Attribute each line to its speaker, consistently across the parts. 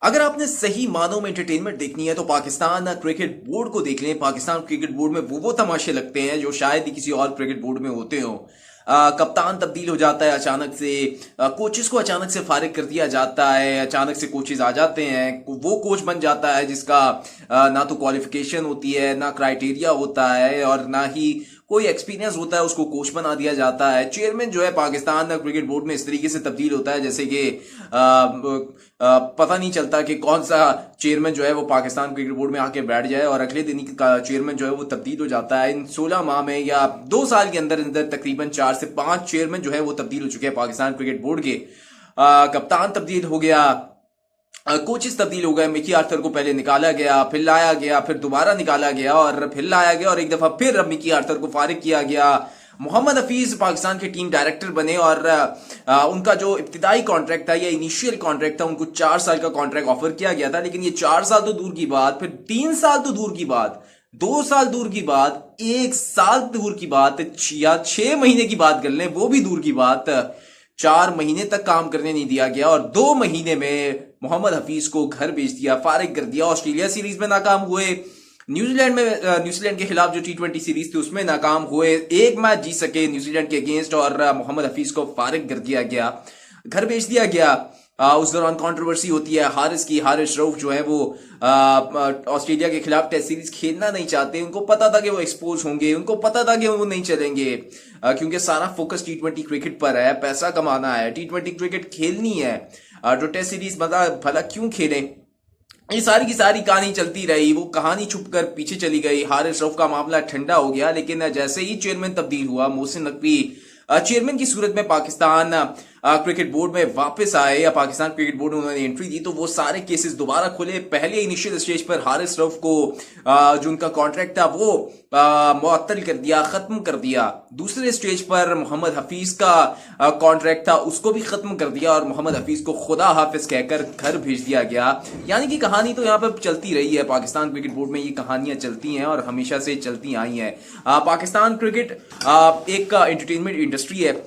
Speaker 1: अगर आपने सही मानों में एंटरटेनमेंट देखनी है तो पाकिस्तान क्रिकेट बोर्ड को देख लें। पाकिस्तान क्रिकेट बोर्ड में वो तमाशे लगते हैं जो शायद ही किसी और क्रिकेट बोर्ड में होते हो। कप्तान तब्दील हो जाता है अचानक से। कोचेस को अचानक से फारिग कर दिया जाता है। अचानक से कोचेस आ जाते हैं। वो कोच बन जाता है जिसका ना तो क्वालिफिकेशन होती है, ना क्राइटेरिया होता है और ना ही कोई एक्सपीरियंस होता है, उसको कोच बना दिया जाता है। चेयरमैन जो है पाकिस्तान क्रिकेट बोर्ड में इस तरीके से तब्दील होता है जैसे कि पता नहीं चलता कि कौन सा चेयरमैन जो है वो पाकिस्तान क्रिकेट बोर्ड में आके बैठ जाए और अगले दिन का चेयरमैन जो है वो तब्दील हो जाता है। इन 16 माह में या 2 साल के अंदर अंदर तकरीबन 4 से 5 चेयरमैन जो है वो तब्दील हो चुके हैं पाकिस्तान क्रिकेट बोर्ड के। कप्तान तब्दील हो गया, कोचेस तब्दील हो गए। मिकी आर्थर को पहले निकाला गया, फिर लाया गया, फिर दोबारा निकाला गया और फिर लाया गया और एक दफा फिर अब मिकी आर्थर को फारिग किया गया। मोहम्मद हफीज पाकिस्तान के टीम डायरेक्टर बने और उनका जो इब्तिदाई कॉन्ट्रैक्ट था या इनिशियल कॉन्ट्रैक्ट था, उनको 4 साल का कॉन्ट्रैक्ट ऑफर किया गया था। लेकिन ये 4 साल तो दूर की बात, फिर 3 साल तो दूर की बात, 2 साल दूर की बात, 1 साल दूर की बात या 6 महीने की बात कर लें, वो भी दूर की बात। 4 महीने तक काम करने नहीं दिया गया और 2 महीने में मोहम्मद हफीज को घर भेज दिया, फारिग कर दिया। ऑस्ट्रेलिया सीरीज में नाकाम हुए, न्यूजीलैंड के खिलाफ जो T20 सीरीज थी उसमें नाकाम हुए, एक मैच जीत सके न्यूजीलैंड के अगेंस्ट और मोहम्मद हफीज को फारिग कर दिया गया, घर भेज दिया गया। उस दौरान कंट्रोवर्सी होती है हारिस रऊफ जो है वो ऑस्ट्रेलिया के खिलाफ टेस्ट सीरीज खेलना नहीं चाहते। उनको पता था कि वो एक्सपोज होंगे, उनको पता था कि वो नहीं चलेंगे क्योंकि सारा फोकस T20 क्रिकेट पर है, पैसा कमाना है, T20 क्रिकेट खेलनी है। जो टेस्ट सीरीज भला क्यों खेलें। ये सारी की सारी कहानी चलती रही, वो कहानी छुपकर पीछे चली गई। हारिस रऊफ का मामला ठंडा हो गया। लेकिन जैसे ही चेयरमैन तब्दील हुआ, मोहसिन नकवी चेयरमैन की सूरत में पाकिस्तान क्रिकेट बोर्ड में वापस आए या पाकिस्तान क्रिकेट बोर्ड में उन्होंने एंट्री दी, तो वो सारे केसेस दोबारा खुले। पहले इनिशियल स्टेज पर हारिस रऊफ को जो उनका कॉन्ट्रैक्ट था वो मुअत्तल कर दिया, खत्म कर दिया। दूसरे स्टेज पर मोहम्मद हफीज का कॉन्ट्रैक्ट था, उसको भी खत्म कर दिया और मोहम्मद हफीज को खुदा हाफिज कहकर घर भेज दिया गया। यानी कि कहानी तो यहाँ पर चलती रही है। पाकिस्तान क्रिकेट बोर्ड में ये कहानियां चलती हैं और हमेशा से चलती आई हैं। पाकिस्तान क्रिकेट एक एंटरटेनमेंट इंडस्ट्री है।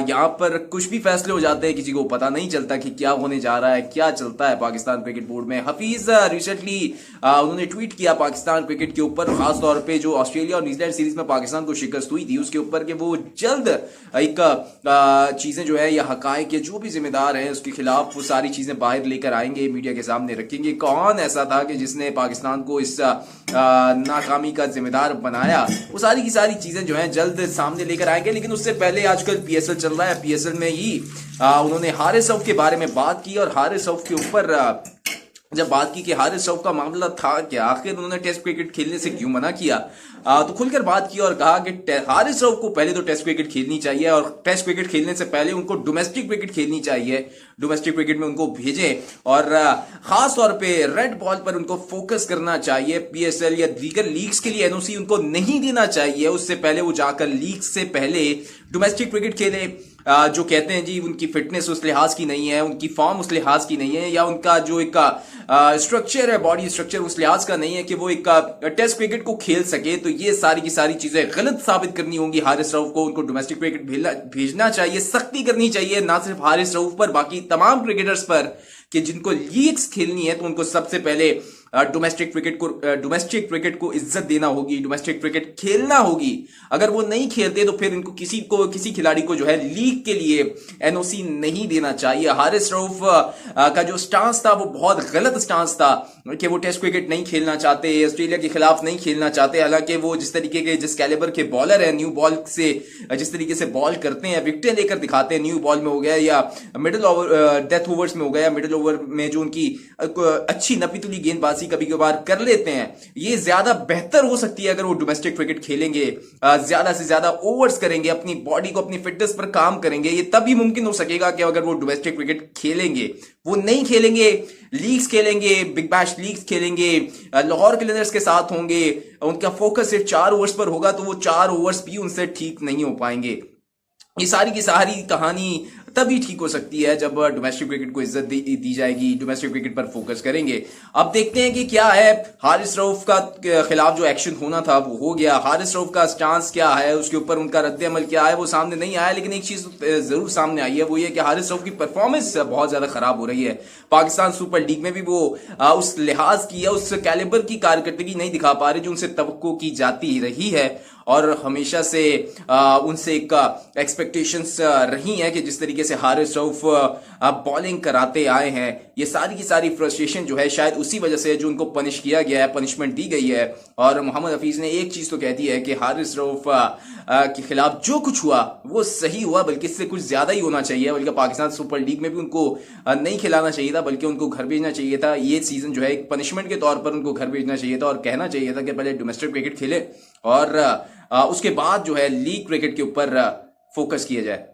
Speaker 1: यहाँ पर कुछ भी फैसले हो जाते हैं, किसी को पता नहीं चलता कि क्या होने जा रहा है, क्या चलता है पाकिस्तान क्रिकेट बोर्ड में। हफीज रिसेंटली उन्होंने ट्वीट किया पाकिस्तान क्रिकेट के ऊपर, खास तौर पे जो ऑस्ट्रेलिया और न्यूजीलैंड सीरीज में पाकिस्तान को शिकस्त हुई थी उसके ऊपर, कि वो जल्द एक चीजें जो है या हकायक के जो भी जिम्मेदार हैं उसके खिलाफ वो सारी चीजें बाहर लेकर आएंगे, मीडिया के सामने रखेंगे। कौन ऐसा था कि जिसने पाकिस्तान को इस नाकामी का जिम्मेदार बनाया, वो सारी की सारी चीजें जो है जल्द सामने लेकर आएंगे। लेकिन उससे पहले आजकल PSL चल रहा है, PSL में ही उन्होंने हारिस रऊफ के बारे में बात की और हारिस रऊफ के ऊपर जब बात की कि हारिस रऊफ का मामला था क्या, आखिर उन्होंने टेस्ट क्रिकेट खेलने से क्यों मना किया, तो खुलकर बात की और कहा कि हारिस रऊफ को पहले तो टेस्ट क्रिकेट खेलनी चाहिए और टेस्ट क्रिकेट खेलने से पहले उनको डोमेस्टिक क्रिकेट खेलनी चाहिए। डोमेस्टिक क्रिकेट में उनको भेजें और खास तौर पे रेड बॉल पर उनको फोकस करना चाहिए। PSL या दीगर लीग्स के लिए NOC उनको नहीं देना चाहिए। उससे पहले वो जाकर लीग से पहले डोमेस्टिक क्रिकेट खेले। जो कहते हैं जी उनकी फिटनेस उस लिहाज की नहीं है, उनकी फॉर्म उस लिहाज की नहीं है, या उनका जो एक स्ट्रक्चर है, बॉडी स्ट्रक्चर उस लिहाज का नहीं है कि वो एक टेस्ट क्रिकेट को खेल सके। तो ये सारी की सारी चीजें गलत साबित करनी होंगी हारिस रऊफ को। उनको डोमेस्टिक क्रिकेट भेजना चाहिए, सख्ती करनी चाहिए ना सिर्फ हारिस रऊफ पर, बाकी तमाम क्रिकेटर्स पर कि जिनको लीग्स खेलनी है तो उनको सबसे पहले डोमेस्टिक क्रिकेट को इज्जत देना होगी, डोमेस्टिक क्रिकेट खेलना होगी। अगर वो नहीं खेलते तो फिर इनको किसी खिलाड़ी को जो है लीग के लिए NOC नहीं देना चाहिए। हारिस रऊफ का जो स्टांस था वो बहुत गलत स्टांस था कि वो टेस्ट क्रिकेट नहीं खेलना चाहते, ऑस्ट्रेलिया के खिलाफ नहीं खेलना चाहते। हालांकि वो जिस कैलिबर के बॉलर है, न्यू बॉल से जिस तरीके से बॉल करते हैं, विकेटें लेकर दिखाते हैं, न्यू बॉल में हो गया या मिडिल ओवर डेथ ओवर्स में हो गया, मिडिल ओवर में जो उनकी अच्छी नपीतुली गेंदबाजी कभी कभार कर लेते हैं, ये ज्यादा बेहतर हो सकती है अगर वो डोमेस्टिक क्रिकेट खेलेंगे, ज्यादा से ज्यादा ओवर्स करेंगे, अपनी बॉडी को, अपनी फिटनेस पर काम करेंगे। ये तभी मुमकिन हो सकेगा कि अगर वो डोमेस्टिक क्रिकेट खेलेंगे। वो नहीं खेलेंगे, लीग्स खेलेंगे, बिग बैश लीग्स खेलेंगे, लाहौर कलिंदर्स के साथ होंगे, उनका फोकस सिर्फ 4 ओवर्स पर होगा तो वो 4 ओवर्स भी उनसे ठीक नहीं हो पाएंगे। ये सारी की सारी कहानी तभी ठीक हो सकती है जब डोमेस्टिक क्रिकेट को इज्जत दी जाएगी, डोमेस्टिक क्रिकेट पर फोकस करेंगे। अब देखते हैं कि क्या है, हारिस रऊफ का खिलाफ जो एक्शन होना था वो हो गया। हारिस रऊफ का स्टांस क्या है, उसके ऊपर उनका रद्द अमल क्या है, वो सामने नहीं आया, लेकिन एक चीज जरूर सामने आई है, वो ये कि हारिस रऊफ की परफॉर्मेंस बहुत ज्यादा खराब हो रही है। पाकिस्तान सुपर लीग में भी वो उस लिहाज की या उस कैलिबर की कारकर्दगी नहीं दिखा पा रहे जो उनसे तवक्को की जाती रही है, और हमेशा से उनसे एक एक्सपेक्टेशंस रही हैं कि जिस तरीके से हारिस रऊफ बॉलिंग कराते आए हैं, ये सारी की सारी फ्रस्ट्रेशन जो है शायद उसी वजह से जो उनको पनिश किया गया है, पनिशमेंट दी गई है। और मोहम्मद हफीज ने एक चीज तो कह दी है कि हारिस रऊफ के खिलाफ जो कुछ हुआ वो सही हुआ, बल्कि इससे कुछ ज्यादा ही होना चाहिए, बल्कि पाकिस्तान सुपर लीग में भी उनको नहीं खिलाना चाहिए था, बल्कि उनको घर भेजना चाहिए था। ये सीजन जो है एक पनिशमेंट के तौर पर उनको घर भेजना चाहिए था और कहना चाहिए था कि पहले डोमेस्टिक क्रिकेट खेले और उसके बाद जो है लीग क्रिकेट के ऊपर फोकस किया जाए।